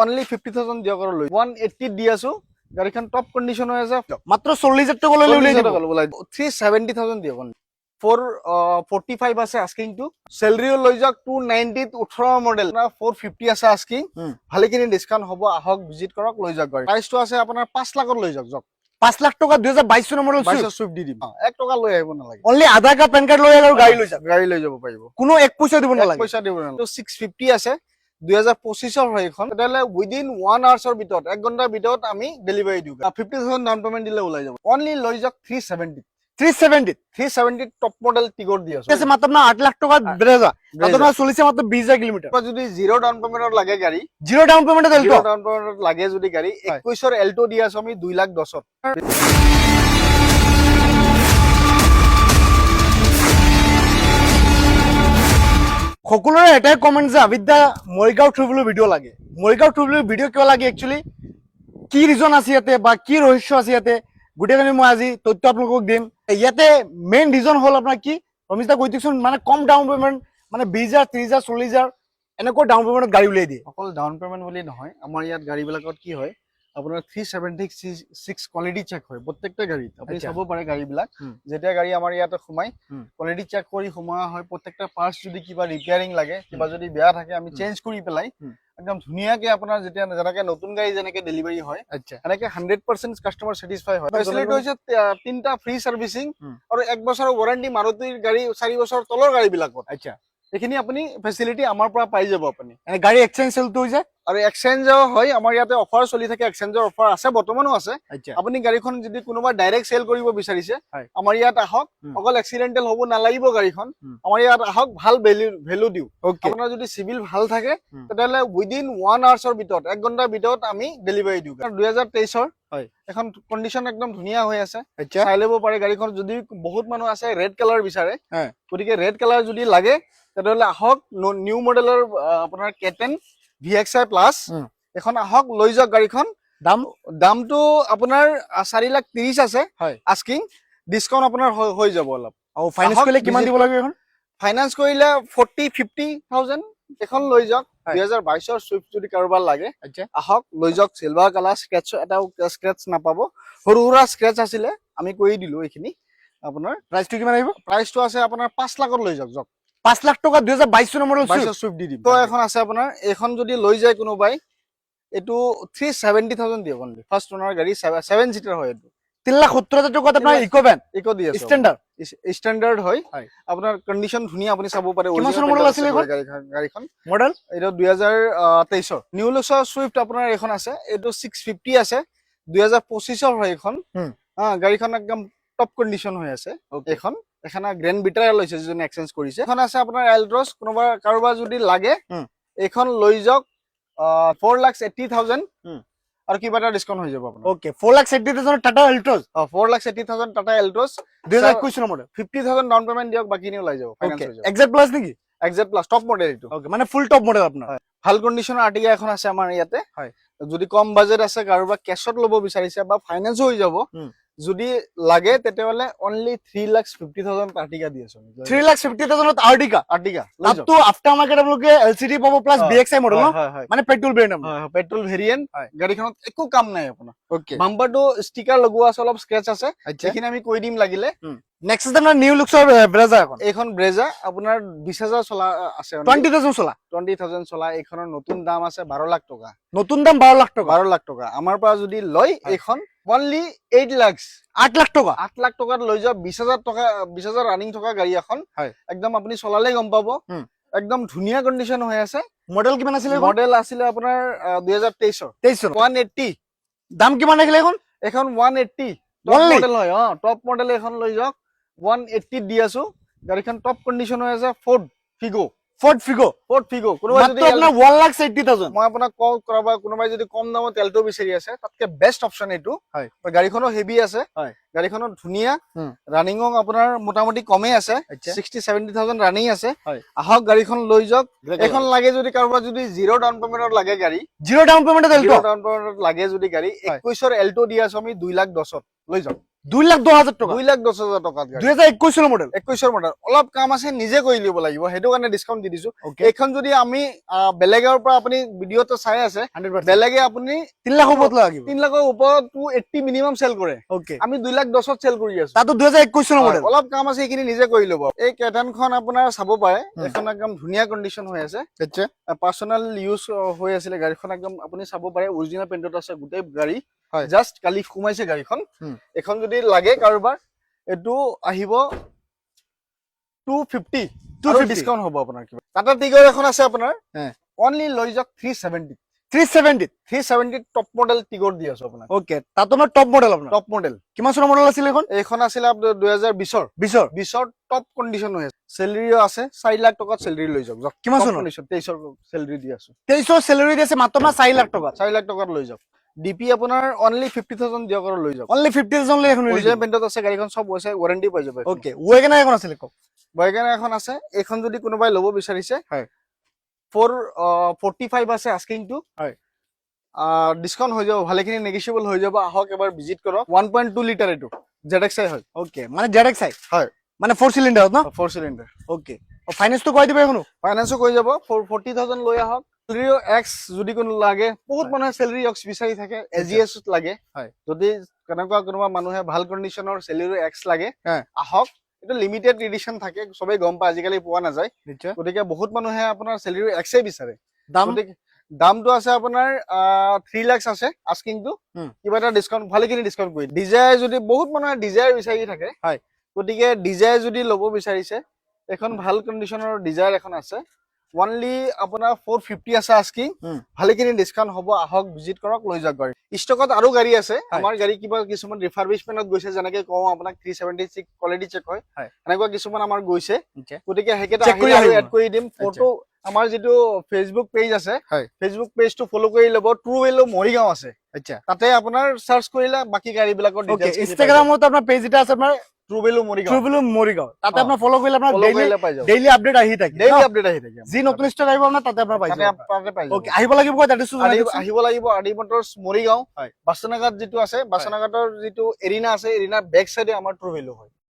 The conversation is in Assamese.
অনলি 50,000 দিয়ক আৰু লৈ 180 দি আছো গাড়ীখন টপ কন্ডিশন হৈ আছে মাত্ৰ 40,000 টকা লৈ উলিয়াই দিব 370,000 দিয়ক 445 আছে আস্কিং টু স্যালাৰিও লৈ যাওক 290 18 মডেল 450 আছে আস্কিং ভালেখিনি ডিসকাউন্ট হ'ব আহক ভিজিট কৰক লৈ যাওক গাড়ী প্ৰাইসটো আছে আপোনাৰ 5 লাখত লৈ যাওক 5 লাখ টকা 2022 চনৰ মডেল 22 সুইফট দি দিম 1 টকা লৈ আহিব নালাগে অনলি আধাৰ কাৰ্ড পেন কাৰ্ড লৈ আৰু গাড়ী লৈ যাব পাৰিব কোনো 1 পইচা দিব নালাগে পইচা দিব নালাগে 650 আছে 2025 হয় এখন তেতিয়ালে উইদিন 1 আৱাৰ্ছৰ ভিতৰত 1 ঘণ্টাৰ ভিতৰত আমি ডেলিভাৰী দিও 50,000 ডাউন পেমেন্ট দিলে ওলাই যাব অনলি লৈ যাওক 370 টপ মডেল টিগৰ দি আছে মাত্ৰ আপোনাৰ 8 লাখ টকা ব্ৰেজা আপোনাৰ চলিছে মাত্ৰ 20,000 কিলোমিটাৰ যদি জিৰো ডাউন পেমেন্টত লাগে গাড়ী জিৰো ডাউন পেমেন্টত লাগে যদি গাড়ী 21ৰ এল্টো দি আছো আমি 2,10,000 সকলোৰে এটাই কমেন্ট যে আবিদ্যা মৰিগাঁও ট্ৰিবুলৰ ভিডিঅ' লাগে মৰিগাঁও ট্ৰিবুলৰ ভিডিঅ' কিয় লাগে একচুয়ালি কি ৰিজন আছে ইয়াতে বা কি ৰহস্য আছে ইয়াতে গোটেইখিনি মই আজি তথ্য আপোনালোকক দিম ইয়াতে মেইন ৰিজন হ'ল আপোনাৰ কি ৰমিতা কৈ দিকচোন মানে কম ডাউন পেমেন্ট মানে 20,000 30,000 40,000 এনেকৈ ডাউন পেমেন্টত গাড়ী উলিয়াই দিয়ে অকল ডাউন পেমেন্ট বুলি নহয় আমাৰ ইয়াত গাড়ীবিলাকত কি হয় আপোনাৰ 376 কোৱালিটি চেক হয় প্ৰত্যেকটা গাড়ীত আপুনি চাব পাৰে গাড়ীবিলাক যেতিয়া গাড়ী আমাৰ ইয়াতে সোমাই কোৱালিটি চেক কৰি সোমোৱা হয় প্ৰত্যেকটা পাৰ্টস যদি কিবা ৰিপেয়াৰিং লাগে কিবা যদি বেয়া থাকে আমি চেঞ্জ কৰি পেলাই একদম ধুনিয়াকে আপোনাৰ যেতিয়া যেনেকে নতুন গাড়ী যেনেকে ডেলিভাৰী হয় এনেকে 100% কাস্টমাৰ স্যাটিসফাই হয় ফেসিলিটি হৈছে তিনটা ফ্ৰী সাৰ্ভিসিং আৰু 1 বছৰৰ ওয়াৰেন্টি মাৰুতিৰ গাড়ী 4 বছৰ তলৰ গাড়ীবিলাকত এইখিনি আপুনি ফেসিলিটি আমাৰ পৰা পাই যাব আপুনি গাড়ী এক্সচেঞ্জ চেলটো হৈছে আৰু এক্সচেঞ্জও হয় আমাৰ ইয়াতে অফাৰ চলি থাকে এক্সচেঞ্জৰ অফাৰ আছে বৰ্তমানো আছে আপুনি গাড়ীখন যদি কোনোবা ডাইৰেক্ট সেল কৰিব বিচাৰিছে আমাৰ ইয়াত আহক অকল এক্সিডেন্টাল হ'ব নালাগিব গাড়ীখন আমাৰ ইয়াত আহক ভাল ভ্যালু দিও আপোনাৰ যদি সিভিল ভাল থাকে তেতিয়ালে উইদিন 1 আৱাৰ্ছৰ ভিতৰত 1 ঘণ্টাৰ ভিতৰত আমি ডেলিভাৰী দিও 2023ৰ এখন কন্ডিশন একদম ধুনিয়া হৈ আছে চাই ল'ব পাৰে গাড়ীখন যদি বহুত মানুহ আছে ৰেড কালাৰ বিচাৰে গতিকে ৰেড কালাৰ যদি লাগে তেতিয়ালে আহক নিউ মডেলৰ আপোনাৰ কেটেন VXI প্লাস এখন আহক লৈ যাওক গাড়ীখন দামটো আপোনাৰ 4,30,000 আছে আস্কিং ডিসকাউন্ট আপোনাৰ হৈ যাব অলপ আৰু ফাইনান্স কৰিলে কিমান দিব লাগে এখন ফাইনান্স কৰিলে 40-50,000 এখন লৈ যাওক 2022ৰ সুইফট যদি কাৰোবাৰ লাগে আহক লৈ যাওক সিলভাৰ কালাৰ স্ক্ৰেচ এটাও স্ক্ৰেচ নাপাব সৰু সৰু স্ক্ৰেচ আছিলে আমি কৰি দিলো এইখিনি আপোনাৰ প্ৰাইসটো কিমান আহিব প্ৰাইসটো আছে আপোনাৰ 5 লাখত লৈ যাওক 5 লাখ টকা 2022 চনৰ মডেল সুইফট দি দিম তো এখন আছে আপোনাৰ এখন যদি লৈ যায় কোনোবাই এটো 370,000 দিও অনলি ফাৰ্স্ট ওনাৰ গাড়ী 7 সিটাৰ হয় এটো 3,70,000 টকাত আপোনাৰ ইকো দি আছে স্ট্যান্ডাৰ্ড হয় আপোনাৰ কন্ডিশন ধুনিয়া আপুনি চাব পাৰে কিমান চনৰ মডেল আছিল গাড়ীখন মডেল এটো 2023ৰ নিউ লুক্সৰ সুইফট আপোনাৰ এখন আছে এটো 650 আছে 2025ৰ হয় এখন গাড়ীখন একদম টপ কন্ডিশন হৈ আছে এখন এখানা গ্র্যান্ড বিটাৰ লৈছে যিজন এক্সচেঞ্জ কৰিছে এখন আছে আপোনাৰ এল্ট্ৰছ কোনোবা কাৰোবাৰ যদি লাগে এখন লৈ যাওক 4,80,000 আৰু কিবা এটা ডিসকাউন্ট হৈ যাব আপোনাৰ okay 4,80,000 Tata Altroz 4,80,000 Tata Altroz 2021 চনৰ মডেল 50,000 ডাউন পেমেন্ট দিয়ক বাকিনি ওলাই যাব ফাইনান্স হৈ যাব এক্সাক্ট প্লাস নেকি এক্সাক্ট প্লাস টপ মডেল এটো ওকে মানে ফুল টপ মডেল আপোনাৰ ভাল কন্ডিশনৰ আৰ্টিগা এখন আছে আমাৰ ইয়াতে যদি কম বাজেট আছে কাৰোবাৰ কেশত ল'ব বিচাৰিছে বা ফাইনান্স হৈ যাব যদি লাগে তেতিয়ালে অনলি 3,50,000 আৰ্টিগা দি আছো 3,50,000 আৰ্টিগা তো আফটাৰ মাৰ্কেট আপোনালোকে LCD পাব প্লাস BXI মডেল মানে পেট্ৰল ভেৰিয়েন্ট পেট্ৰল ভেৰিয়েন্ট গাড়ীখনত একো কাম নাই আপোনাৰ বাম্পাৰটো ষ্টিকাৰ লগোৱা আছে অলপ স্ক্ৰেচ আছে এইখিনি আমি কৈ দিম লাগিলে নেক্সট আছে আপোনাৰ নিউ লুক্সৰ ব্ৰেজা এখন ব্ৰেজা আপোনাৰ 20,000 চলা আছে 20,000 চলা এইখনৰ নতুন দাম আছে 12 লাখ টকা নতুন দাম 12 লাখ টকা আমাৰ পৰা যদি লয় এইখন অনলি 8 লাখ 8 লাখ টকাত লৈ যাও 20,000 টকা 20,000 ৰানিং থকা গাড়ী এখন একদম আপুনি চলালে গম পাব একদম ধুনিয়া কন্ডিশন হৈ আছে মডেল কিমান আছিল মডেল আছিল আপোনাৰ 2023ৰ 180 দাম কিমান আহিলে এখন 180 টপ মডেল হয় টপ মডেল এখন লৈ যাওক 180 দি আছো গাড়ীখন টপ কন্ডিশন হৈ আছে ফোর্ড ফিগো কোনোবাই যদি আপোনাৰ 1,80,000 মই আপোনাক কল কৰাবা কোনোবাই যদি কম দামত এল্টো বিচাৰি আছে তাতকে বেষ্ট অপচন এটো গাড়ীখনো হেভি আছে গাড়ীখনো ধুনিয়া ৰানিংও আপোনাৰ মোটামুটি কমে আছে 60-70,000 ৰানিং আছে আহক গাড়ীখন লৈ যাওক এখন লাগে যদি কাৰোবাৰ যদি জিৰো ডাউন পেমেন্টত লাগে গাড়ী জিৰো ডাউন পেমেন্টত এল্টো লাগে যদি গাড়ী 21ৰ এল্টো দি আছো আমি 2,10,000 লৈ যাওক 2,10,000 টকা 2,10,000 টকাত গাড়ী 2021 চনৰ মডেল 21 মডেল অলপ কাম আছে নিজে কৰি লিব লাগিব সেইটো কাৰণে ডিসকাউন্ট দি দিছো Okay. এইখন যদি আমি বেলেগৰ পৰা আপুনি ভিডিওটো চাই আছে 100% বেলেগে আপুনি 3 লাখ ওপৰত লাগিব 3 লাখৰ ওপৰত 280 মিনিমাম সেল কৰে ওকে আমি 2,10,000 সেল কৰি আছো তাতো 2021 চনৰ মডেল অলপ কাম আছে এইখিনি নিজে কৰি ল'ব এই কেটানখন আপোনাৰ চাব পাৰে এখন একদম ধুনীয়া কন্ডিশন হৈ আছে আচ্ছা পাৰ্সোনাল ইউজ হৈ আছিল গাড়ীখন একদম আপুনি চাব পাৰে অৰিজিনাল পেইন্টত আছে গোটেই গাড়ী হয়। জাস্ট কালি সোমাইছে গাড়ীখন এখন যদি লাগে কাৰোবাৰ এটো আহিব 250 ডিসকাউন্ট হ'ব আপোনাৰ কিবা টাটা টিগৰ এখন আছে আপোনাৰ অনলি লৈ যাওক 370 টপ মডেল টিগৰ দি আছো আপোনাক ওকে তাতো আমাৰ টপ মডেল আপোনাৰ টপ মডেল কিমান চনৰ মডেল আছিল এইখন আছিল আপোনাৰ 2020ৰ 20ৰ টপ কন্ডিশন হৈ আছে চেলাৰিও আছে 4 লাখ টকাত চেলাৰি লৈ যাওক কিমান চনৰ 23ৰ চেলাৰি দি আছো 23ৰ চেলাৰি দিছে মাত্ৰ 4 লাখ টকা 4 লাখ টকাত লৈ যাওক ডিপি আপোনাৰ অনলি 50,000 দিয়ক আৰু লৈ যাওক অনলি 50,000 লৈ এখন অৰিজিনেল পেইন্টত আছে গাড়ীখন সব হৈছে ওয়াৰেন্টি পাই যাব ওকে ওয়েগনাৰ এখন আছিল কক ওয়াগনাৰ এখন আছে এইখন যদি কোনোবাই ল'ব বিচাৰিছে হয় 445 আছে আস্কিং টু হয় ডিসকাউন্ট হৈ যাব ভালেখিনি নেগোশিয়েবল হৈ যাব আহক এবাৰ ভিজিট কৰক 1.2 লিটাৰ এটো ZXi হয় ওকে মানে ZXi হয় মানে 4 সিলিন্ডাৰ ন 4 সিলিন্ডাৰ ওকে ও ফাইনান্স তো কই দিবে এখনো ফাইনান্সও কৈ যাব 40,000 লৈ আহক চেলাৰিও এক্স যদি কোনো লাগে বহুত মানুহে চেলাৰি এক্স বিচাৰি থাকে এজিএস লাগে হয় যদি কেনেকুৱা কোনোবা মানুহে ভাল কন্ডিশনৰ চেলাৰি এক্স লাগে হয় আহক এটা লিমিটেড এডিশন থাকে সবে গম পায় আজিকালি পোৱা নাযায় নিশ্চয় গতিকে বহুত মানুহে আপোনাৰ চেলাৰি এক্সে বিচাৰে দাম দামটো আছে আপোনাৰ 3 লাখ আছে আস্কিং টু কিবা এটা ডিসকাউন্ট ভালেখিনি ডিসকাউন্ট কৰি ডিজায়াৰ যদি বহুত মানুহে ডিজায়াৰ বিচাৰি থাকে হয় গতিকে ডিজায়াৰ যদি ল'ব বিচাৰিছে এখন ভাল কন্ডিশনৰ ডিজায়াৰ এখন আছে অনলি আপোনাৰ 450 আছে আস্কিং ভালেখিনি ডিসকাউন্ট হ'ব আহক ভিজিট কৰক লৈ যাওক গাড়ী ষ্টকত আৰু গাড়ী আছে আমাৰ গাড়ী কিবা কিছুমান ৰিফাৰবিশমেন্টত গৈছে যেনেকৈ কওঁ আপোনাক 376 কোৱালিটি চেক হয় এনেকুৱা কিছুমান আমাৰ গৈছে গতিকে হেকেটা আহি এড কৰি দিম ফটো আমাৰ যেটো ফেসবুক পেজ আছে ফেসবুক পেজটো ফলো কৰি লব ট্ৰু ভেলো মৰিগাঁও আছে আচ্ছা তাতে আপোনাৰ সাৰ্চ কৰিলে বাকি গাড়ী বিলাকৰ ওকে ডিটেইলছ ইনষ্টাগ্ৰামত আপোনাৰ পেজ এটা আছে আপোনাৰ ট্ৰু ভেলো মৰিগাঁও তাতে আপোনাৰ ফলো কৰিলে আপোনাৰ ডেইলি আপডেট আহি থাকে ডেইলি আপডেট আহি থাকে যি নতুন ষ্টক আহিব আপোনাৰ তাতে আপোনাৰ পাই যাব তাতে পাই যাব ওকে আহিব লাগিব কয় এড্ৰেছটো জনাই দিয়ক আহিব লাগিব আৰডি মটৰছ মৰিগাঁও বাছনাঘাট যেটো আছে বাছনাঘাটৰ যেটো এৰিনা আছে এৰিনাৰ বেক সাইডে আমাৰ ট্ৰু ভেলো হয়